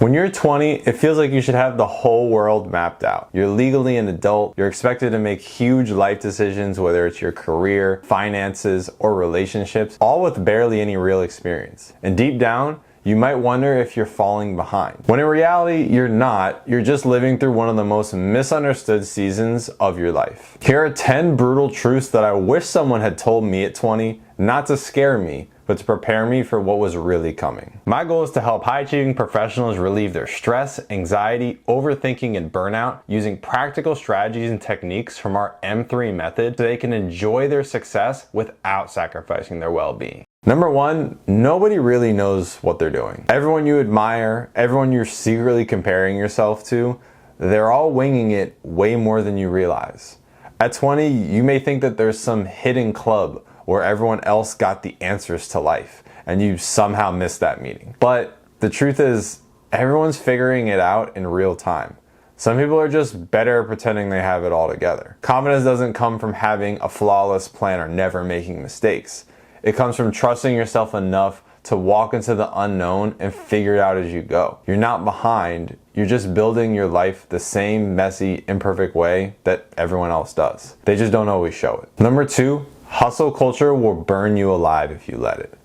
When you're 20, it feels like you should have the whole world mapped out. You're legally an adult, you're expected to make huge life decisions, whether it's your career, finances, or relationships, all with barely any real experience. And deep down, you might wonder if you're falling behind. When in reality, you're not. You're just living through one of the most misunderstood seasons of your life. Here are 10 brutal truths that I wish someone had told me at 20, not to scare me, but to prepare me for what was really coming. My goal is to help high-achieving professionals relieve their stress, anxiety, overthinking, and burnout using practical strategies and techniques from our M3 method so they can enjoy their success without sacrificing their well-being. Number one, nobody really knows what they're doing. Everyone you admire, everyone you're secretly comparing yourself to, they're all winging it way more than you realize. At 20, you may think that there's some hidden club where everyone else got the answers to life, and you somehow missed that meeting. But the truth is, everyone's figuring it out in real time. Some people are just better at pretending they have it all together. Confidence doesn't come from having a flawless plan or never making mistakes. It comes from trusting yourself enough to walk into the unknown and figure it out as you go. You're not behind, you're just building your life the same messy, imperfect way that everyone else does. They just don't always show it. Number two, hustle culture will burn you alive if you let it.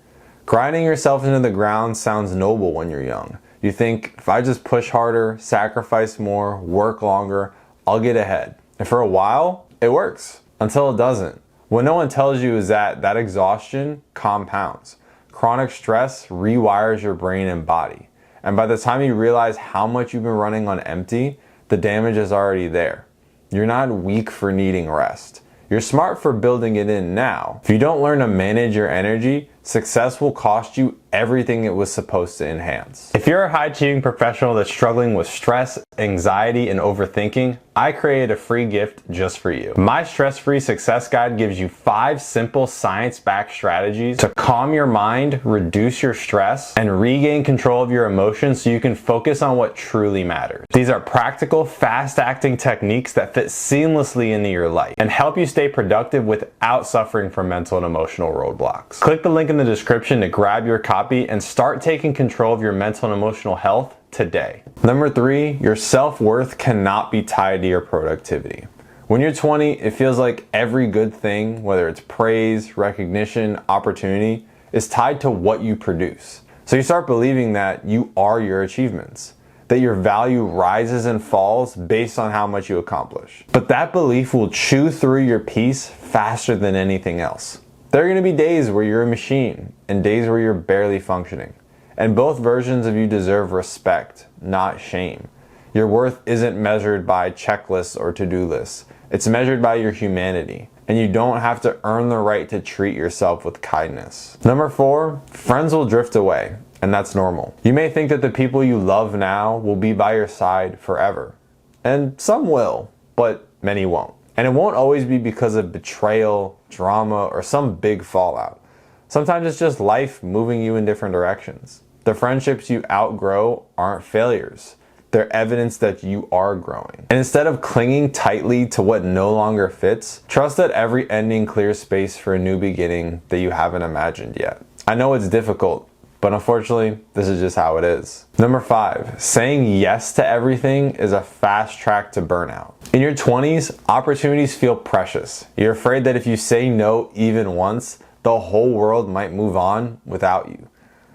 Grinding yourself into the ground sounds noble when you're young. You think, if I just push harder, sacrifice more, work longer, I'll get ahead. And for a while, it works. Until it doesn't. What no one tells you is that exhaustion compounds. Chronic stress rewires your brain and body. And by the time you realize how much you've been running on empty, the damage is already there. You're not weak for needing rest. You're smart for building it in now. If you don't learn to manage your energy, success will cost you everything it was supposed to enhance. If you're a high-achieving professional that's struggling with stress, anxiety, and overthinking, I created a free gift just for you. My stress-free success guide gives you 5 simple science-backed strategies to calm your mind, reduce your stress, and regain control of your emotions so you can focus on what truly matters. These are practical, fast-acting techniques that fit seamlessly into your life and help you stay productive without suffering from mental and emotional roadblocks. Click the link in the description to grab your copy and start taking control of your mental and emotional health today. Number 3, your self-worth cannot be tied to your productivity. When you're 20, it feels like every good thing, whether it's praise, recognition, opportunity, is tied to what you produce. So you start believing that you are your achievements, that your value rises and falls based on how much you accomplish. But that belief will chew through your peace faster than anything else. There are going to be days where you're a machine and days where you're barely functioning. And both versions of you deserve respect, not shame. Your worth isn't measured by checklists or to-do lists. It's measured by your humanity. And you don't have to earn the right to treat yourself with kindness. Number 4, friends will drift away, and that's normal. You may think that the people you love now will be by your side forever. And some will, but many won't. And it won't always be because of betrayal, drama, or some big fallout. Sometimes it's just life moving you in different directions. The friendships you outgrow aren't failures. They're evidence that you are growing. And instead of clinging tightly to what no longer fits, trust that every ending clears space for a new beginning that you haven't imagined yet. I know it's difficult, but unfortunately, this is just how it is. Number 5, saying yes to everything is a fast track to burnout. In your 20s, opportunities feel precious. You're afraid that if you say no even once, the whole world might move on without you.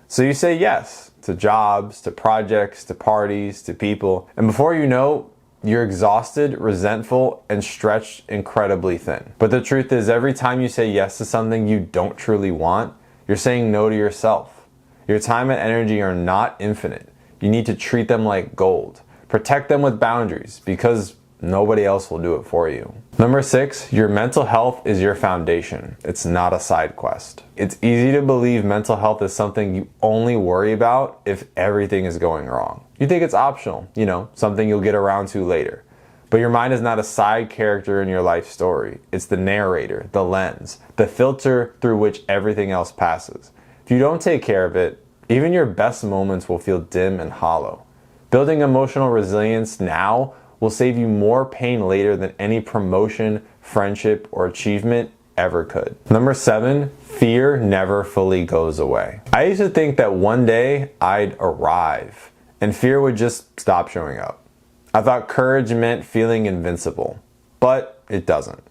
So you say yes to jobs, to projects, to parties, to people, and before you know, you're exhausted, resentful, and stretched incredibly thin. But the truth is, every time you say yes to something you don't truly want, you're saying no to yourself. Your time and energy are not infinite. You need to treat them like gold. Protect them with boundaries because nobody else will do it for you. Number 6, your mental health is your foundation. It's not a side quest. It's easy to believe mental health is something you only worry about if everything is going wrong. You think it's optional, something you'll get around to later. But your mind is not a side character in your life story. It's the narrator, the lens, the filter through which everything else passes. If you don't take care of it, even your best moments will feel dim and hollow. Building emotional resilience now will save you more pain later than any promotion, friendship, or achievement ever could. Number 7, fear never fully goes away. I used to think that one day I'd arrive and fear would just stop showing up. I thought courage meant feeling invincible, but it doesn't.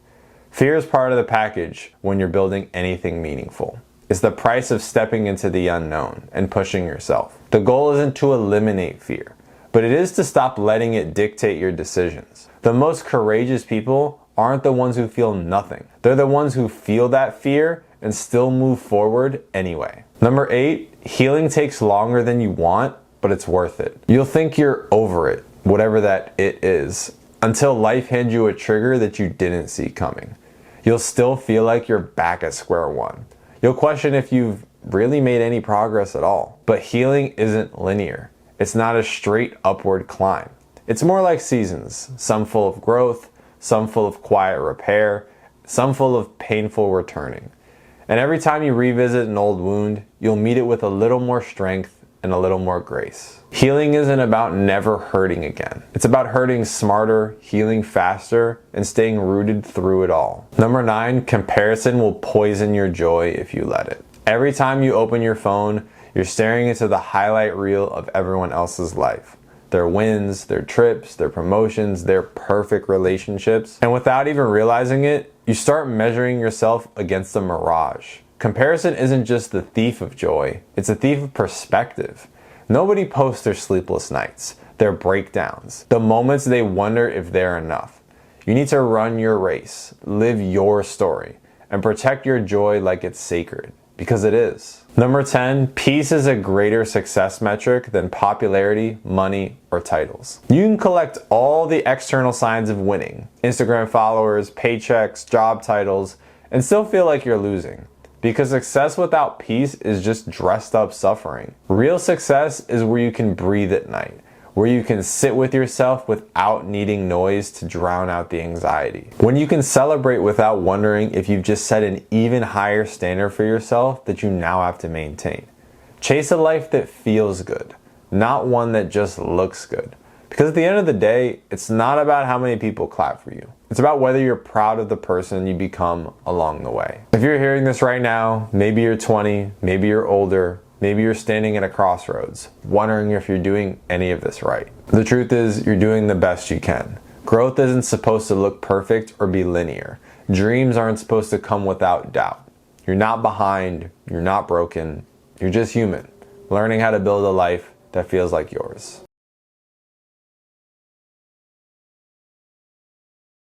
Fear is part of the package when you're building anything meaningful. It's the price of stepping into the unknown and pushing yourself. The goal isn't to eliminate fear, but it is to stop letting it dictate your decisions. The most courageous people aren't the ones who feel nothing. They're the ones who feel that fear and still move forward anyway. Number 8, healing takes longer than you want, but it's worth it. You'll think you're over it, whatever that it is, until life hands you a trigger that you didn't see coming. You'll still feel like you're back at square one. You'll question if you've really made any progress at all. But healing isn't linear. It's not a straight upward climb. It's more like seasons, some full of growth, some full of quiet repair, some full of painful returning. And every time you revisit an old wound, you'll meet it with a little more strength and a little more grace. Healing isn't about never hurting again. It's about hurting smarter, healing faster, and staying rooted through it all. Number 9, comparison will poison your joy if you let it. Every time you open your phone, you're staring into the highlight reel of everyone else's life. Their wins, their trips, their promotions, their perfect relationships. And without even realizing it, you start measuring yourself against a mirage. Comparison isn't just the thief of joy, it's a thief of perspective. Nobody posts their sleepless nights, their breakdowns, the moments they wonder if they're enough. You need to run your race, live your story, and protect your joy like it's sacred, because it is. Number 10, peace is a greater success metric than popularity, money, or titles. You can collect all the external signs of winning, Instagram followers, paychecks, job titles, and still feel like you're losing. Because success without peace is just dressed up suffering. Real success is where you can breathe at night, where you can sit with yourself without needing noise to drown out the anxiety. When you can celebrate without wondering if you've just set an even higher standard for yourself that you now have to maintain. Chase a life that feels good, not one that just looks good. Because at the end of the day, it's not about how many people clap for you. It's about whether you're proud of the person you become along the way. If you're hearing this right now, maybe you're 20, maybe you're older, maybe you're standing at a crossroads, wondering if you're doing any of this right. The truth is, you're doing the best you can. Growth isn't supposed to look perfect or be linear. Dreams aren't supposed to come without doubt. You're not behind, you're not broken, you're just human, learning how to build a life that feels like yours.